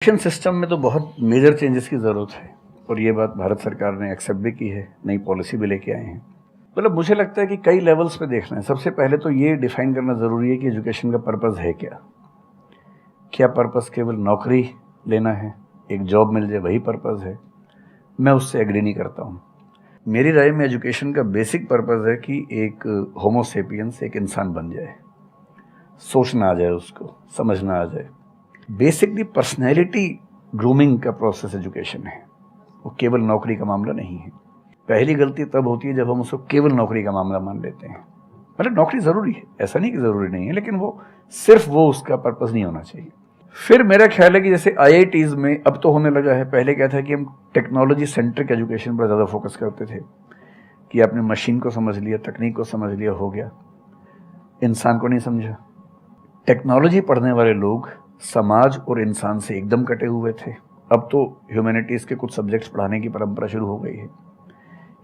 Education system में तो बहुत मेजर चेंजेस की ज़रूरत है और ये बात भारत सरकार ने एक्सेप्ट भी की है, नई पॉलिसी भी लेके आए हैं। मतलब मुझे लगता है कि कई लेवल्स पे देखना है। सबसे पहले तो ये डिफाइन करना ज़रूरी है कि एजुकेशन का पर्पज़ है क्या। क्या पर्पज़ केवल नौकरी लेना है, एक जॉब मिल जाए वही पर्पज़ है? मैं उससे एग्री नहीं करता हूँ। मेरी राय में एजुकेशन का बेसिक पर्पज़ है कि एक होमो सेपियंस एक इंसान बन जाए, सोचना आ जाए, उसको समझना आ जाए। बेसिकली पर्सनैलिटी ग्रूमिंग का प्रोसेस एजुकेशन है, वो केवल नौकरी का मामला नहीं है। पहली गलती तब होती है जब हम उसको केवल नौकरी का मामला मान लेते हैं। मतलब नौकरी ज़रूरी है, ऐसा नहीं कि ज़रूरी नहीं है, लेकिन वो सिर्फ वो उसका पर्पज़ नहीं होना चाहिए। फिर मेरा ख्याल है कि जैसे IITs में अब तो होने लगा है, पहले क्या था कि हम टेक्नोलॉजी सेंट्रिक एजुकेशन पर ज़्यादा फोकस करते थे कि आपने मशीन को समझ लिया, तकनीक को समझ लिया, हो गया, इंसान को नहीं समझा। टेक्नोलॉजी पढ़ने वाले लोग समाज और इंसान से एकदम कटे हुए थे। अब तो ह्यूमैनिटीज़ के कुछ सब्जेक्ट्स पढ़ाने की परंपरा शुरू हो गई है।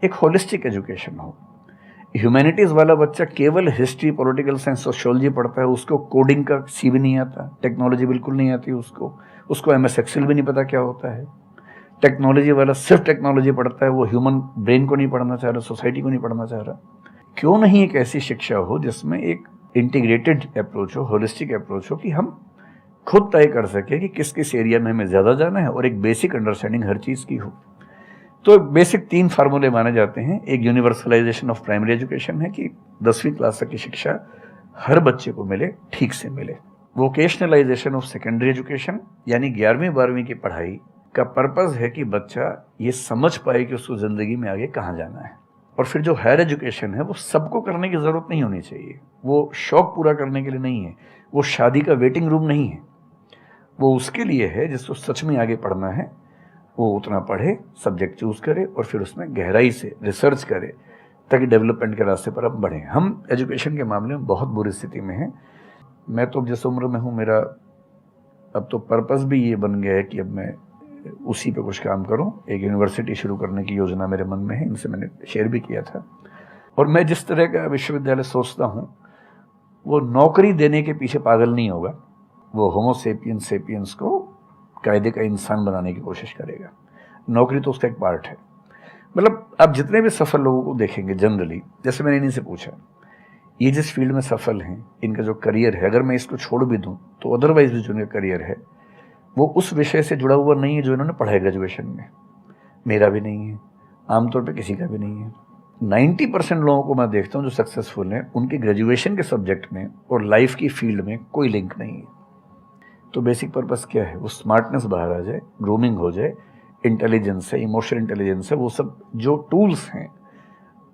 एक होलिस्टिक एजुकेशन हो। ह्यूमैनिटीज़ वाला बच्चा केवल हिस्ट्री, पॉलिटिकल साइंस, सोशियोलॉजी पढ़ता है, उसको कोडिंग का सी भी नहीं आता, टेक्नोलॉजी बिल्कुल नहीं आती उसको MS एक्सेल भी नहीं पता क्या होता है। टेक्नोलॉजी वाला सिर्फ टेक्नोलॉजी पढ़ता है, वो ह्यूमन ब्रेन को नहीं पढ़ना चाह रहा, सोसाइटी को नहीं पढ़ना चाह रहा। क्यों नहीं एक ऐसी शिक्षा हो जिसमें एक इंटीग्रेटेड अप्रोच हो, होलिस्टिक अप्रोच हो, कि हम खुद तय कर सके कि किस किस एरिया में हमें ज़्यादा जाना है और एक बेसिक अंडरस्टैंडिंग हर चीज़ की हो। तो बेसिक 3 फार्मूले माने जाते हैं। एक यूनिवर्सलाइजेशन ऑफ प्राइमरी एजुकेशन है कि 10वीं क्लास तक की शिक्षा हर बच्चे को मिले, ठीक से मिले। वोकेशनलाइजेशन ऑफ सेकेंडरी एजुकेशन, यानी 11वीं 12वीं की पढ़ाई का पर्पज़ है कि बच्चा ये समझ पाए कि उसको ज़िंदगी में आगे कहाँ जाना है। और फिर जो हायर एजुकेशन है वो सबको करने की ज़रूरत नहीं होनी चाहिए, वो शौक पूरा करने के लिए नहीं है, वो शादी का वेटिंग रूम नहीं है, वो उसके लिए है जिसको सच में आगे पढ़ना है। वो उतना पढ़े, सब्जेक्ट चूज़ करे और फिर उसमें गहराई से रिसर्च करे ताकि डेवलपमेंट के रास्ते पर अब बढ़ें। हम एजुकेशन के मामले में बहुत बुरी स्थिति में हैं। मैं तो जिस उम्र में हूँ, मेरा अब तो पर्पज़ भी ये बन गया है कि अब मैं उसी पे कुछ काम करूँ। एक यूनिवर्सिटी शुरू करने की योजना मेरे मन में है, इनसे मैंने शेयर भी किया था। और मैं जिस तरह का विश्वविद्यालय सोचता हूँ वो नौकरी देने के पीछे पागल नहीं होगा, वो होमो सेपियंस को कायदे का इंसान बनाने की कोशिश करेगा। नौकरी तो उसका एक पार्ट है। मतलब आप जितने भी सफल लोगों को देखेंगे जनरली, जैसे मैंने इन्हीं से पूछा, ये जिस फील्ड में सफल हैं, इनका जो करियर है, अगर मैं इसको छोड़ भी दूं तो अदरवाइज भी जो इनका करियर है वो उस विषय से जुड़ा हुआ नहीं है जो इन्होंने पढ़ा है ग्रेजुएशन में। मेरा भी नहीं है, आमतौर पर किसी का भी नहीं है। 90% लोगों को मैं देखता हूँ जो सक्सेसफुल हैं, उनके ग्रेजुएशन के सब्जेक्ट में और लाइफ की फील्ड में कोई लिंक नहीं है। तो बेसिक पर्पस क्या है? वो स्मार्टनेस बाहर आ जाए, ग्रूमिंग हो जाए, इंटेलिजेंस है, इमोशनल इंटेलिजेंस है, वो सब जो टूल्स हैं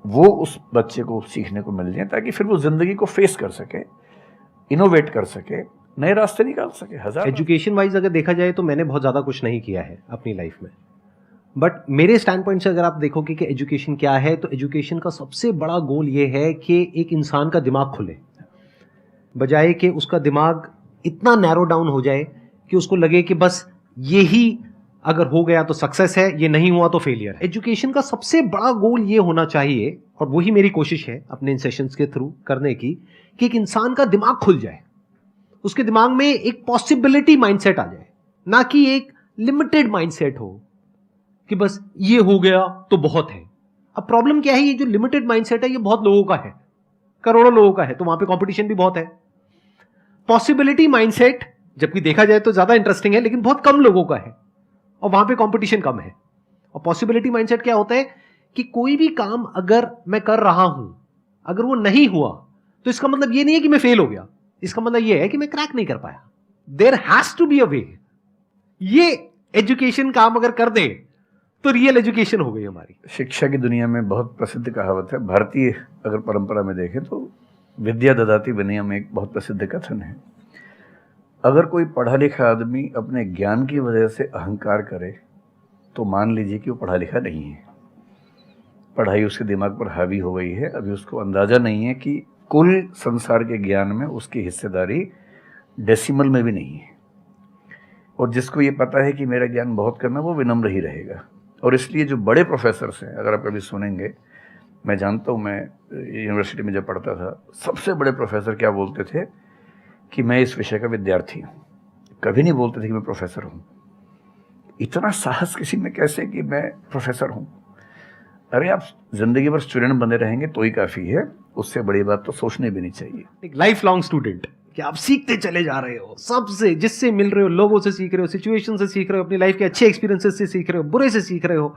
वो उस बच्चे को सीखने को मिल जाए ताकि फिर वो ज़िंदगी को फेस कर सके, इनोवेट कर सके, नए रास्ते निकाल सके। हजार एजुकेशन वाइज अगर देखा जाए तो मैंने बहुत ज़्यादा कुछ नहीं किया है अपनी लाइफ में, बट मेरे स्टैंड पॉइंट से अगर आप देखोगे कि एजुकेशन क्या है, तो एजुकेशन का सबसे बड़ा गोल ये है कि एक इंसान का दिमाग खुले, बजाय कि उसका दिमाग इतना नैरो डाउन हो जाए कि उसको लगे कि बस यही अगर हो गया तो सक्सेस है, ये नहीं हुआ तो फेलियर है। एजुकेशन का सबसे बड़ा गोल ये होना चाहिए, और वही मेरी कोशिश है अपने इन सेशंस के थ्रू करने की, कि एक इंसान का दिमाग खुल जाए, उसके दिमाग में एक पॉसिबिलिटी माइंडसेट आ जाए, ना कि एक लिमिटेड माइंडसेट हो कि बस ये हो गया तो बहुत है। अब प्रॉब्लम क्या है, ये जो लिमिटेड माइंडसेट है ये बहुत लोगों का है, करोड़ों लोगों का है, तो वहां पे कंपटीशन भी बहुत है। पॉसिबिलिटी माइंडसेट जबकि देखा जाए तो ज्यादा इंटरेस्टिंग है, लेकिन बहुत कम लोगों का है और वहां पे कंपटीशन कम है। और पॉसिबिलिटी माइंडसेट क्या होता है कि कोई भी काम अगर मैं कर रहा हूं, अगर वो नहीं हुआ तो इसका मतलब ये नहीं है कि मैं फेल हो गया, इसका मतलब ये है कि मैं क्रैक नहीं कर पाया। There has to be a way. ये एजुकेशन काम अगर कर दे तो रियल एजुकेशन हो गई हमारी। शिक्षा की दुनिया में बहुत प्रसिद्ध कहावत है, भारतीय अगर परंपरा में देखें तो विद्या ददाति विनयम एक बहुत प्रसिद्ध कथन है। अगर कोई पढ़ा लिखा आदमी अपने ज्ञान की वजह से अहंकार करे तो मान लीजिए कि वो पढ़ा लिखा नहीं है, पढ़ाई उसके दिमाग पर हावी हो गई है, अभी उसको अंदाज़ा नहीं है कि कुल संसार के ज्ञान में उसकी हिस्सेदारी डेसिमल में भी नहीं है। और जिसको ये पता है कि मेरा ज्ञान बहुत करना, वो विनम्र ही रहेगा। और इसलिए जो बड़े प्रोफेसर्स हैं, अगर आप कभी सुनेंगे, मैं जानता हूँ, मैं यूनिवर्सिटी में जब पढ़ता था, सबसे बड़े प्रोफेसर क्या बोलते थे कि मैं इस विषय का विद्यार्थी हूँ, कभी नहीं बोलते थे कि मैं प्रोफेसर हूँ। इतना साहस किसी में कैसे कि मैं प्रोफेसर हूँ? अरे आप जिंदगी भर स्टूडेंट बने रहेंगे तो ही काफ़ी है, उससे बड़ी बात तो सोचने भी नहीं चाहिए। एक लाइफ लॉन्ग स्टूडेंट कि आप सीखते चले जा रहे हो, सबसे जिससे मिल रहे हो, लोगों से सीख रहे हो, सिचुएशन से सीख रहे हो, अपनी लाइफ के अच्छे एक्सपीरियंसेस से सीख रहे हो, बुरे से सीख रहे हो,